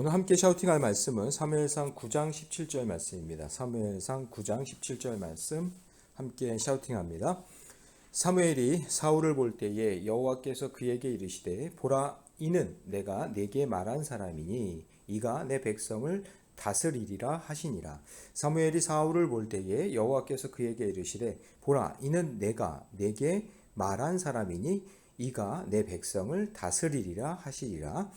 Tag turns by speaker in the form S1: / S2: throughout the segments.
S1: 오늘 함께 샤우팅할 말씀은 사무엘상 9장 17절 말씀입니다. 사무엘상 9장 17절 말씀 함께 샤우팅합니다. 사무엘이 사울을 볼 때에 여호와께서 그에게 이르시되 보라 이는 내가 네게 말한 사람이니 이가 내 백성을 다스리리라 하시니라. 사무엘이 사울을 볼 때에 여호와께서 그에게 이르시되 보라 이는 내가 네게 말한 사람이니 이가 내 백성을 다스리리라 하시리라.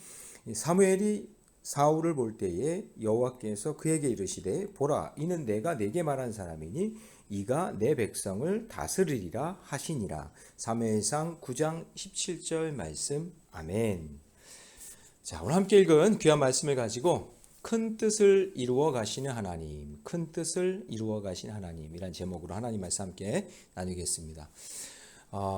S1: 사무엘이 사울을 볼 때에 여호와께서 그에게 이르시되 보라 이는 내가 네게 말한 사람이니 이가 내 백성을 다스리리라 하시니라. 사무엘상 9장 17절 말씀. 아멘. 자, 오늘 함께 읽은 귀한 말씀을 가지고 큰 뜻을 이루어 가시는 하나님, 큰 뜻을 이루어 가시는 하나님이란 제목으로 하나님 말씀 함께 나누겠습니다.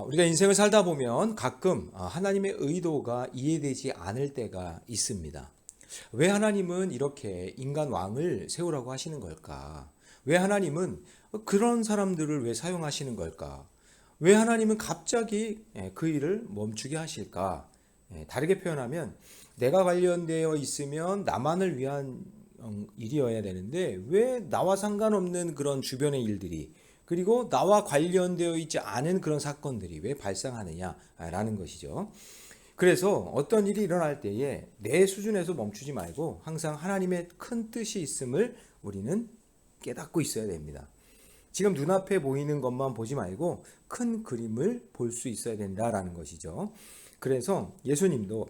S1: 우리가 인생을 살다 보면 가끔 하나님의 의도가 이해되지 않을 때가 있습니다. 왜 하나님은 이렇게 인간 왕을 세우라고 하시는 걸까? 왜 하나님은 그런 사람들을 왜 사용하시는 걸까? 왜 하나님은 갑자기 그 일을 멈추게 하실까? 다르게 표현하면 내가 관련되어 있으면 나만을 위한 일이어야 되는데 왜 나와 상관없는 그런 주변의 일들이 그리고 나와 관련되어 있지 않은 그런 사건들이 왜 발생하느냐라는 것이죠. 그래서 어떤 일이 일어날 때에 내 수준에서 멈추지 말고 항상 하나님의 큰 뜻이 있음을 우리는 깨닫고 있어야 됩니다. 지금 눈앞에 보이는 것만 보지 말고 큰 그림을 볼 수 있어야 된다라는 것이죠. 그래서 예수님도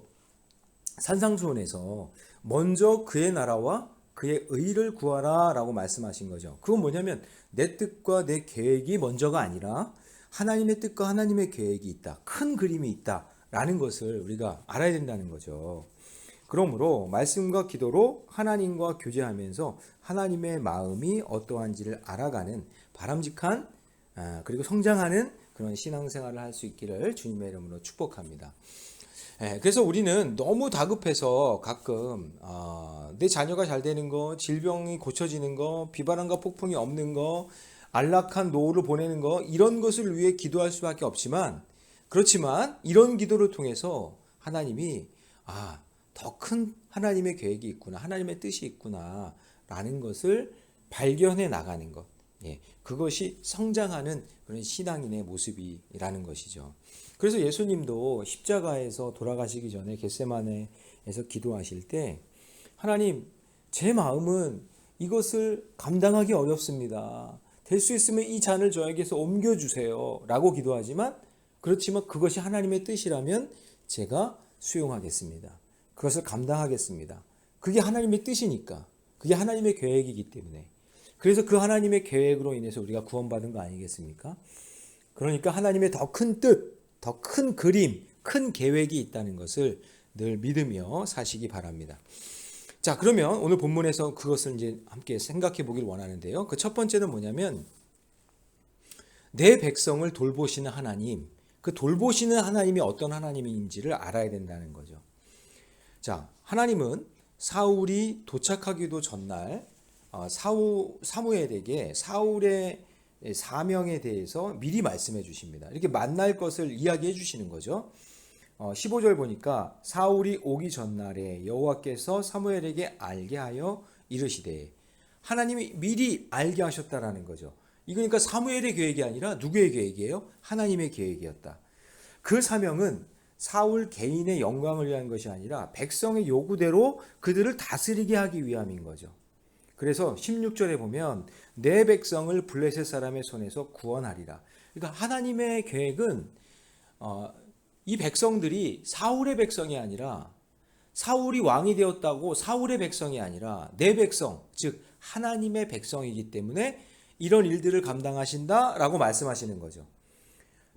S1: 산상수훈에서 먼저 그의 나라와 그의 의를 구하라 라고 말씀하신 거죠. 그건 뭐냐면 내 뜻과 내 계획이 먼저가 아니라 하나님의 뜻과 하나님의 계획이 있다. 큰 그림이 있다. 라는 것을 우리가 알아야 된다는 거죠. 그러므로 말씀과 기도로 하나님과 교제하면서 하나님의 마음이 어떠한지를 알아가는 바람직한 그리고 성장하는 그런 신앙생활을 할 수 있기를 주님의 이름으로 축복합니다. 그래서 우리는 너무 다급해서 가끔 내 자녀가 잘 되는 거, 질병이 고쳐지는 거, 비바람과 폭풍이 없는 거, 안락한 노후를 보내는 거 이런 것을 위해 기도할 수밖에 없지만 그렇지만 이런 기도를 통해서 하나님이 더 큰 하나님의 계획이 있구나, 하나님의 뜻이 있구나 라는 것을 발견해 나가는 것, 그것이 성장하는 그런 신앙인의 모습이라는 것이죠. 그래서 예수님도 십자가에서 돌아가시기 전에 겟세마네에서 기도하실 때 하나님 제 마음은 이것을 감당하기 어렵습니다. 될 수 있으면 이 잔을 저에게서 옮겨주세요 라고 기도하지만 그렇지만 그것이 하나님의 뜻이라면 제가 수용하겠습니다. 그것을 감당하겠습니다. 그게 하나님의 뜻이니까. 그게 하나님의 계획이기 때문에. 그래서 그 하나님의 계획으로 인해서 우리가 구원받은 거 아니겠습니까? 그러니까 하나님의 더 큰 뜻, 더 큰 그림, 큰 계획이 있다는 것을 늘 믿으며 사시기 바랍니다. 자, 그러면 오늘 본문에서 그것을 이제 함께 생각해 보길 원하는데요. 그 첫 번째는 뭐냐면 내 백성을 돌보시는 하나님, 그 돌보시는 하나님이 어떤 하나님인지를 알아야 된다는 거죠. 자, 하나님은 사울이 도착하기도 전날 사무엘에게 사울의 사명에 대해서 미리 말씀해 주십니다. 이렇게 만날 것을 이야기해 주시는 거죠. 15절 보니까 사울이 오기 전날에 여호와께서 사무엘에게 알게 하여 이르시되 하나님이 미리 알게 하셨다라는 거죠. 이거니까 사무엘의 계획이 아니라 누구의 계획이에요? 하나님의 계획이었다. 그 사명은 사울 개인의 영광을 위한 것이 아니라 백성의 요구대로 그들을 다스리게 하기 위함인 거죠. 그래서 16절에 보면 내 백성을 블레셋 사람의 손에서 구원하리라. 그러니까 하나님의 계획은 이 백성들이 사울의 백성이 아니라 사울이 왕이 되었다고 사울의 백성이 아니라 내 백성, 즉 하나님의 백성이기 때문에 이런 일들을 감당하신다라고 말씀하시는 거죠.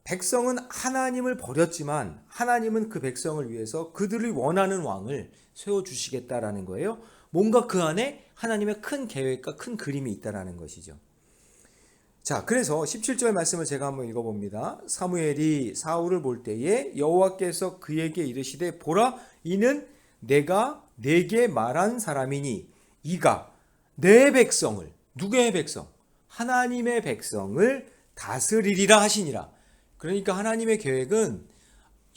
S1: 백성은 하나님을 버렸지만 하나님은 그 백성을 위해서 그들이 원하는 왕을 세워주시겠다라는 거예요. 뭔가 그 안에 하나님의 큰 계획과 큰 그림이 있다라는 것이죠. 자, 그래서 17절 말씀을 제가 한번 읽어봅니다. 사무엘이 사울을 볼 때에 여호와께서 그에게 이르시되 보라 이는 내가 네게 말한 사람이니 이가 내 백성을, 누구의 백성? 하나님의 백성을 다스리리라 하시니라. 그러니까 하나님의 계획은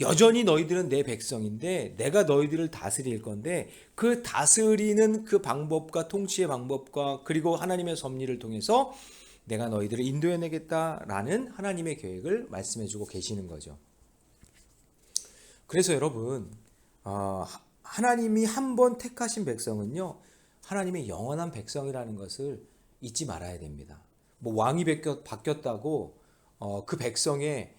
S1: 여전히 너희들은 내 백성인데 내가 너희들을 다스릴 건데 그 다스리는 그 방법과 통치의 방법과 그리고 하나님의 섭리를 통해서 내가 너희들을 인도해내겠다라는 하나님의 계획을 말씀해주고 계시는 거죠. 그래서 여러분, 하나님이 한 번 택하신 백성은요, 하나님의 영원한 백성이라는 것을 잊지 말아야 됩니다. 뭐 왕이 바뀌었다고 그 백성의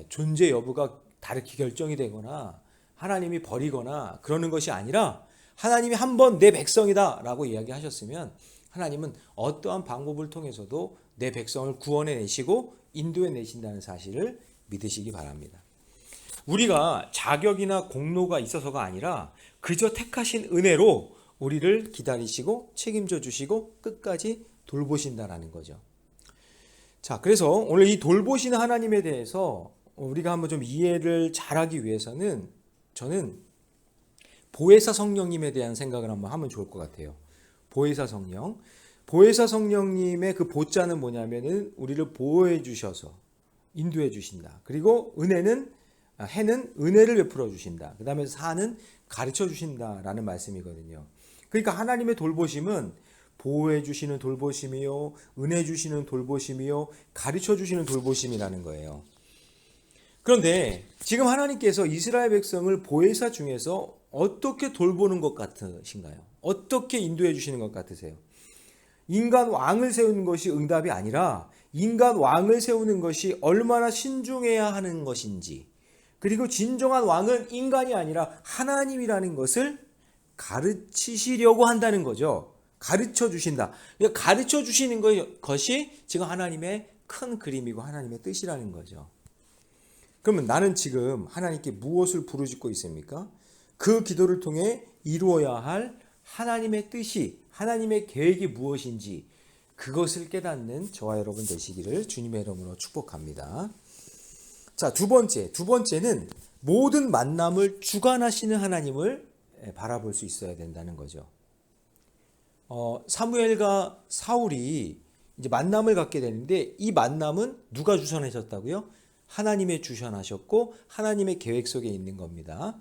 S1: 존재 여부가 다르게 결정이 되거나 하나님이 버리거나 그러는 것이 아니라 하나님이 한 번 내 백성이다 라고 이야기하셨으면 하나님은 어떠한 방법을 통해서도 내 백성을 구원해 내시고 인도해 내신다는 사실을 믿으시기 바랍니다. 우리가 자격이나 공로가 있어서가 아니라 그저 택하신 은혜로 우리를 기다리시고 책임져 주시고 끝까지 돌보신다라는 거죠. 자, 그래서 오늘 이 돌보시는 하나님에 대해서 우리가 한번 좀 이해를 잘하기 위해서는 저는 보혜사 성령님에 대한 생각을 한번 하면 좋을 것 같아요. 보혜사 성령. 보혜사 성령님의 그 보자는 뭐냐면은 우리를 보호해 주셔서 인도해 주신다. 그리고 해는 은혜를 베풀어 주신다. 그 다음에 사는 가르쳐 주신다라는 말씀이거든요. 그러니까 하나님의 돌보심은 보호해 주시는 돌보심이요, 은혜 주시는 돌보심이요, 가르쳐 주시는 돌보심이라는 거예요. 그런데 지금 하나님께서 이스라엘 백성을 보혜사 중에서 어떻게 돌보는 것 같으신가요? 어떻게 인도해 주시는 것 같으세요? 인간 왕을 세우는 것이 응답이 아니라 인간 왕을 세우는 것이 얼마나 신중해야 하는 것인지, 그리고 진정한 왕은 인간이 아니라 하나님이라는 것을 가르치시려고 한다는 거죠. 가르쳐 주신다. 가르쳐 주시는 것이 지금 하나님의 큰 그림이고 하나님의 뜻이라는 거죠. 그러면 나는 지금 하나님께 무엇을 부르짖고 있습니까? 그 기도를 통해 이루어야 할 하나님의 뜻이, 하나님의 계획이 무엇인지 그것을 깨닫는 저와 여러분 되시기를 주님의 이름으로 축복합니다. 자, 두 번째는 모든 만남을 주관하시는 하나님을 바라볼 수 있어야 된다는 거죠. 사무엘과 사울이 이제 만남을 갖게 되는데 이 만남은 누가 주선하셨다고요? 하나님의 주선하셨고 하나님의 계획 속에 있는 겁니다.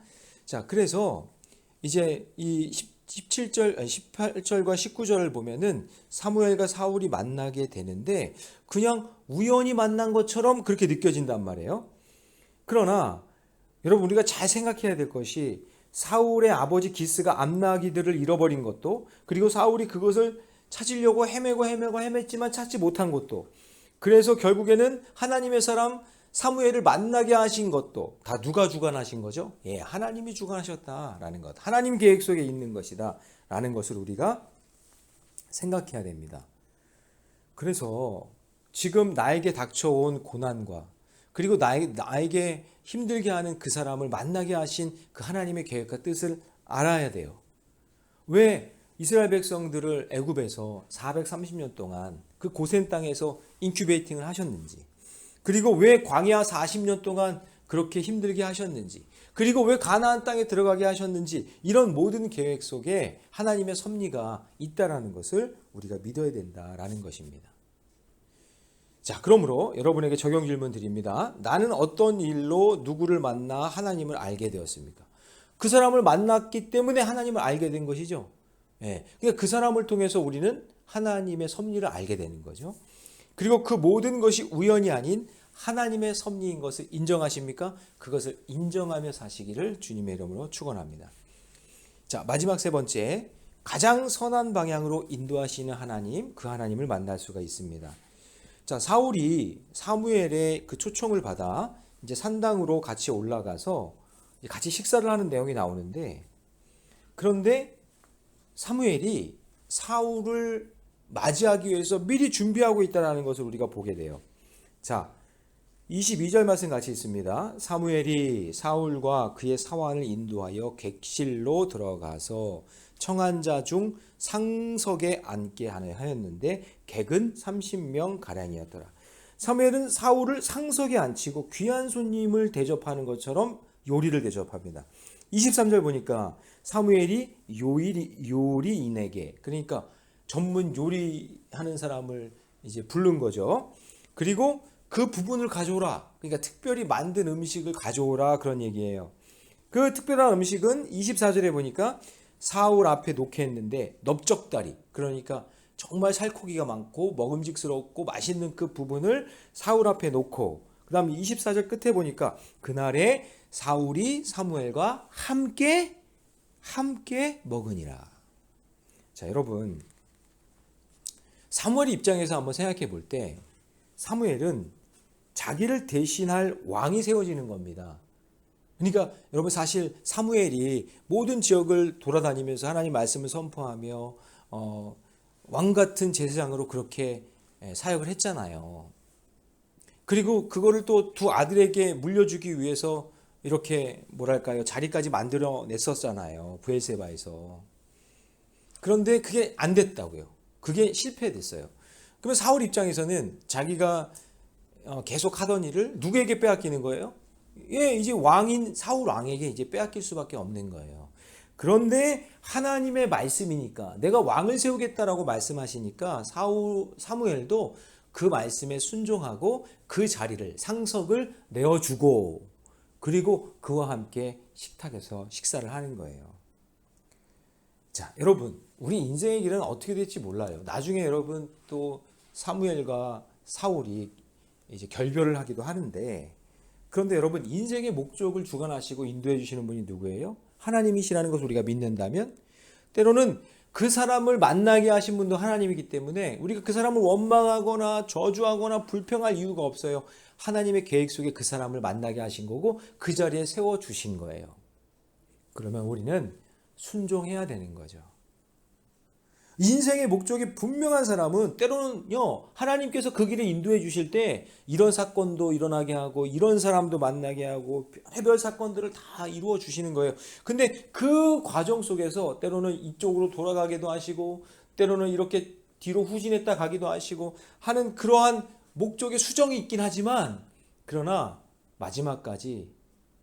S1: 자, 그래서 이제 이 18절과 19절을 보면은 사무엘과 사울이 만나게 되는데 그냥 우연히 만난 것처럼 그렇게 느껴진단 말이에요. 그러나 여러분, 우리가 잘 생각해야 될 것이 사울의 아버지 기스가 암나기들을 잃어버린 것도, 그리고 사울이 그것을 찾으려고 헤맸지만 찾지 못한 것도, 그래서 결국에는 하나님의 사람 사무엘을 만나게 하신 것도 다 누가 주관하신 거죠? 예, 하나님이 주관하셨다라는 것, 하나님 계획 속에 있는 것이다 라는 것을 우리가 생각해야 됩니다. 그래서 지금 나에게 닥쳐온 고난과 그리고 나에게 힘들게 하는 그 사람을 만나게 하신 그 하나님의 계획과 뜻을 알아야 돼요. 왜 이스라엘 백성들을 애굽에서 430년 동안 그 고센 땅에서 인큐베이팅을 하셨는지, 그리고 왜 광야 40년 동안 그렇게 힘들게 하셨는지, 그리고 왜 가나안 땅에 들어가게 하셨는지, 이런 모든 계획 속에 하나님의 섭리가 있다라는 것을 우리가 믿어야 된다라는 것입니다. 자, 그러므로 여러분에게 적용 질문 드립니다. 나는 어떤 일로 누구를 만나 하나님을 알게 되었습니까? 그 사람을 만났기 때문에 하나님을 알게 된 것이죠. 예, 그러니까 그 사람을 통해서 우리는 하나님의 섭리를 알게 되는 거죠. 그리고 그 모든 것이 우연이 아닌 하나님의 섭리인 것을 인정하십니까? 그것을 인정하며 사시기를 주님의 이름으로 축원합니다. 자, 마지막 세 번째, 가장 선한 방향으로 인도하시는 하나님, 그 하나님을 만날 수가 있습니다. 자, 사울이 사무엘의 그 초청을 받아 이제 산당으로 같이 올라가서 같이 식사를 하는 내용이 나오는데, 그런데 사무엘이 사울을 맞이하기 위해서 미리 준비하고 있다는 것을 우리가 보게 돼요. 자, 22절 말씀 같이 있습니다. 사무엘이 사울과 그의 사환을 인도하여 객실로 들어가서 청한 자 중 상석에 앉게 하였는데 객은 30명 가량이었더라. 사무엘은 사울을 상석에 앉히고 귀한 손님을 대접하는 것처럼 요리를 대접합니다. 23절 보니까 사무엘이 요리인에게, 그러니까 전문 요리하는 사람을 이제 부른 거죠. 그리고 그 부분을 가져오라. 그러니까 특별히 만든 음식을 가져오라 그런 얘기예요. 그 특별한 음식은 24절에 보니까 사울 앞에 놓게 했는데 넓적다리, 그러니까 정말 살코기가 많고 먹음직스럽고 맛있는 그 부분을 사울 앞에 놓고, 그 다음 24절 끝에 보니까 그날에 사울이 사무엘과 함께 먹으니라. 자, 여러분, 사무엘 입장에서 한번 생각해 볼 때 사무엘은 자기를 대신할 왕이 세워지는 겁니다. 그러니까 여러분, 사실 사무엘이 모든 지역을 돌아다니면서 하나님 말씀을 선포하며 왕 같은 제사장으로 그렇게 사역을 했잖아요. 그리고 그거를 또 두 아들에게 물려주기 위해서 이렇게 뭐랄까요, 자리까지 만들어 냈었잖아요, 브엘세바에서. 그런데 그게 안 됐다고요. 그게 실패됐어요. 그러면 사울 입장에서는 자기가 계속 하던 일을 누구에게 빼앗기는 거예요? 예, 이제 왕인 사울 왕에게 이제 빼앗길 수밖에 없는 거예요. 그런데 하나님의 말씀이니까, 내가 왕을 세우겠다라고 말씀하시니까 사무엘도 그 말씀에 순종하고 그 자리를, 상석을 내어주고, 그리고 그와 함께 식탁에서 식사를 하는 거예요. 자, 여러분, 우리 인생의 길은 어떻게 될지 몰라요. 나중에 여러분 또 사무엘과 사울이 이제 결별을 하기도 하는데, 그런데 여러분, 인생의 목적을 주관하시고 인도해 주시는 분이 누구예요? 하나님이시라는 것을 우리가 믿는다면, 때로는 그 사람을 만나게 하신 분도 하나님이기 때문에 우리가 그 사람을 원망하거나 저주하거나 불평할 이유가 없어요. 하나님의 계획 속에 그 사람을 만나게 하신 거고 그 자리에 세워주신 거예요. 그러면 우리는 순종해야 되는 거죠. 인생의 목적이 분명한 사람은 때로는요, 하나님께서 그 길에 인도해 주실 때 이런 사건도 일어나게 하고 이런 사람도 만나게 하고 해별 사건들을 다 이루어 주시는 거예요. 근데 그 과정 속에서 때로는 이쪽으로 돌아가기도 하시고 때로는 이렇게 뒤로 후진했다 가기도 하시고 하는 그러한 목적의 수정이 있긴 하지만, 그러나 마지막까지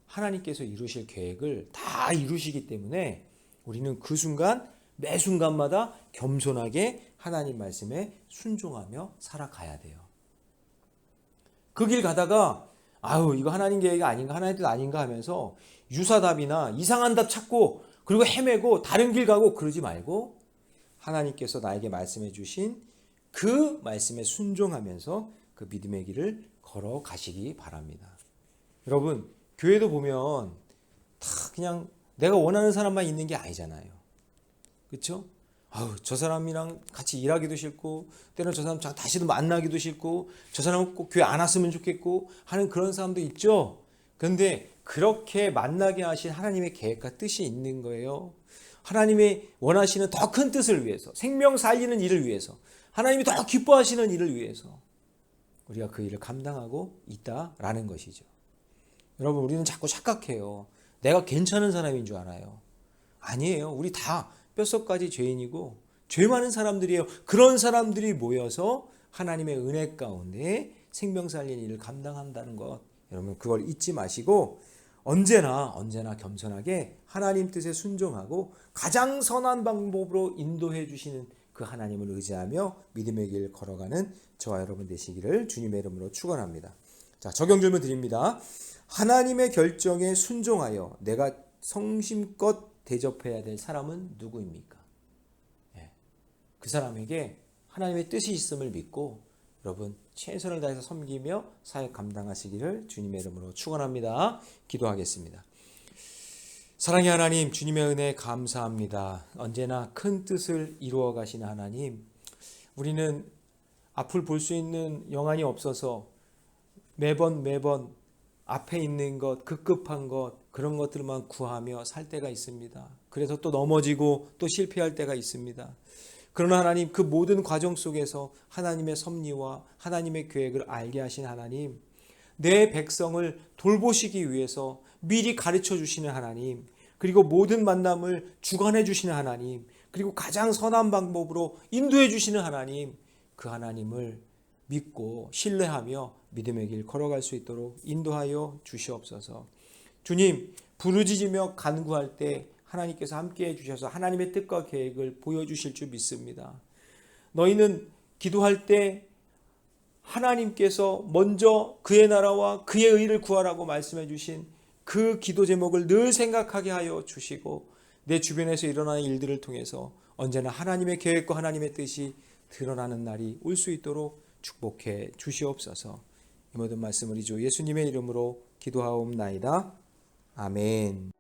S1: 하나님께서 이루실 계획을 다 이루시기 때문에 우리는 그 순간 매 순간마다 겸손하게 하나님 말씀에 순종하며 살아가야 돼요. 그 길 가다가 아유, 이거 하나님 계획이 아닌가, 하나님 뜻 아닌가 하면서 유사답이나 이상한 답 찾고 그리고 헤매고 다른 길 가고 그러지 말고, 하나님께서 나에게 말씀해 주신 그 말씀에 순종하면서 그 믿음의 길을 걸어가시기 바랍니다. 여러분, 교회도 보면 다 그냥 내가 원하는 사람만 있는 게 아니잖아요. 그렇죠? 아우, 저 사람이랑 같이 일하기도 싫고 때로는 저 사람 다시도 만나기도 싫고 저 사람은 꼭 교회 안 왔으면 좋겠고 하는 그런 사람도 있죠. 그런데 그렇게 만나게 하신 하나님의 계획과 뜻이 있는 거예요. 하나님의 원하시는 더 큰 뜻을 위해서, 생명 살리는 일을 위해서, 하나님이 더 기뻐하시는 일을 위해서 우리가 그 일을 감당하고 있다라는 것이죠. 여러분, 우리는 자꾸 착각해요. 내가 괜찮은 사람인 줄 알아요. 아니에요. 우리 다 뼛속까지 죄인이고 죄 많은 사람들이에요. 그런 사람들이 모여서 하나님의 은혜 가운데 생명 살리는 일을 감당한다는 것, 여러분 그걸 잊지 마시고 언제나 겸손하게 하나님 뜻에 순종하고 가장 선한 방법으로 인도해 주시는 그 하나님을 의지하며 믿음의 길 걸어가는 저와 여러분 되시기를 주님의 이름으로 축원합니다. 자, 적용 질문 드립니다. 하나님의 결정에 순종하여 내가 성심껏 대접해야 될 사람은 누구입니까? 그 사람에게 하나님의 뜻이 있음을 믿고 여러분 최선을 다해서 섬기며 사역 감당하시기를 주님의 이름으로 축원합니다. 기도하겠습니다. 사랑의 하나님, 주님의 은혜 감사합니다. 언제나 큰 뜻을 이루어 가시는 하나님, 우리는 앞을 볼 수 있는 영안이 없어서 매번 앞에 있는 것, 급급한 것, 그런 것들만 구하며 살 때가 있습니다. 그래서 또 넘어지고 또 실패할 때가 있습니다. 그러나 하나님, 그 모든 과정 속에서 하나님의 섭리와 하나님의 계획을 알게 하신 하나님, 내 백성을 돌보시기 위해서 미리 가르쳐 주시는 하나님, 그리고 모든 만남을 주관해 주시는 하나님, 그리고 가장 선한 방법으로 인도해 주시는 하나님, 그 하나님을 믿고 신뢰하며 믿음의 길 걸어갈 수 있도록 인도하여 주시옵소서. 주님, 부르짖으며 간구할 때 하나님께서 함께해 주셔서 하나님의 뜻과 계획을 보여주실 줄 믿습니다. 너희는 기도할 때 하나님께서 먼저 그의 나라와 그의 의를 구하라고 말씀해 주신 그 기도 제목을 늘 생각하게 하여 주시고 내 주변에서 일어나는 일들을 통해서 언제나 하나님의 계획과 하나님의 뜻이 드러나는 날이 올 수 있도록 축복해 주시옵소서. 이 모든 말씀 우리 주 예수님의 이름으로 기도하옵나이다. 아멘.